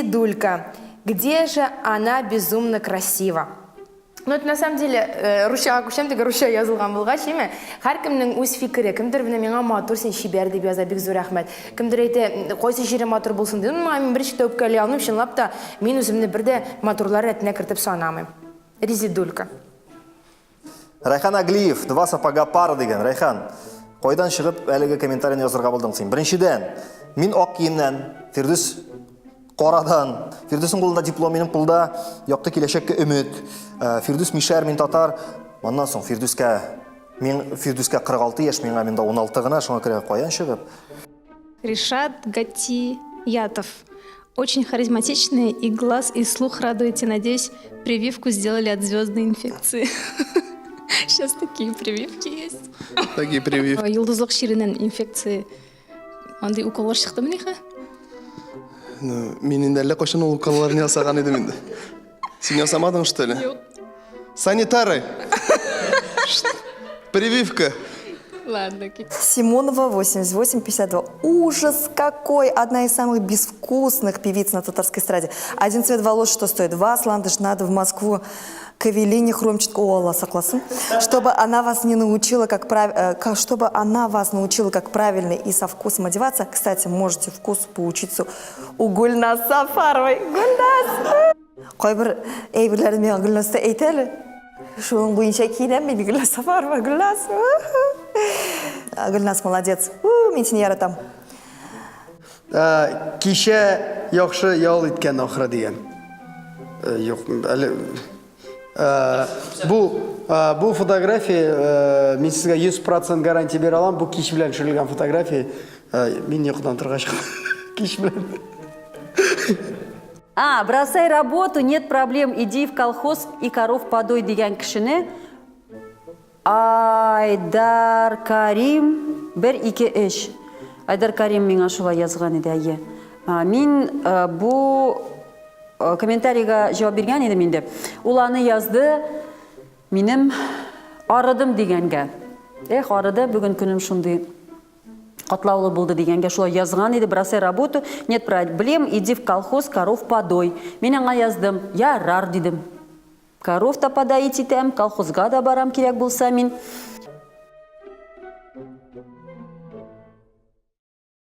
Резидулька. Где же она безумно красива? Ну, это на самом деле, Рушаға көшемдегі Руша yazылған болға шеме, әркімнің өз фикірі, кімдір біне меңа матур сен шибер деп яза, бек зор рахмет. Кімдір әйті, қойсы жері матур болсын дейді, мен бірінші тәуіпке әлі алынып, шынлап та, мен өзімді бірде матурлар рәтіне кіртіп санамын. Резидулька. Райхан Аглиев, два сапага пара деген. Райхан, қойдан шығып әлігі комментарияны yazырға болдың сен. Біріншіден, мен оқ киімнен, Фирдус қорадан, Фирдустың қолында диплом, менің қолда яқты келешекке үміт. Фирдус Мишер, мен татар. Ондан соң мен Фирдусқа 46 еш, мен 16 ғына, шоңа кіре қоян шығып. Ришат Гатиятов. Очень харизматичный, и глаз, и слух радуете. Надеюсь, прививку сделали от звездной инфекции. Сейчас такие прививки есть. Такие прививки. Йылдызлық ширинен инфекции. Андай уколлар шықты мінеха? Мен енді әлі қошын ол уколларын ясаған едім енді. Сен ясамадың, что ли? Жоқ. Санитары. Прививка. Ладно. Симонова, 8852. Ужас какой! Одна из самых безвкусных певиц на татарской эстраде. Один цвет волос что стоит? Вас, Ландыш, надо в Москву к Эвелине Хромченко. О, Алла, согласен. Чтобы она вас научила, как правильно и со вкусом одеваться. Кстати, можете вкус поучиться у Гульнас Сафаровой. Гульнас! Қойбір әйбірлерді мен Гүлнасты әйтелі. Шуың бойынша кейінен мен Гүлнас Сафарова. Гүлнас. Гүлнас молодец. Мен сені яратам. Кеше яқшы ял еткен ақыры деген. Бұл фотография, мен сізге 100% гарантия бер алам. Бұл кеш білән шүрілген фотография. Мен еқыдан тұрға шықым. Кеш білән. Бросай работу, нет проблем, иди в колхоз и коров подой деген кішіні. Айдар Карим, бір ике үш. Айдар Карим мен ашуға yazған еді әйе. Мен бұл комментарийға жауап берген еді менде. Уланы yazды, менім арыдым дегенге. Арыды, бүгін күнім шынды Котлаулы болды дегенге шулай yazған еді, бросай работу, нет проблем, иди в колхоз, коров подой. Мен аңа яздым, ярар дедім. Коров та подайт етем, колхозға да барам керек болса мен.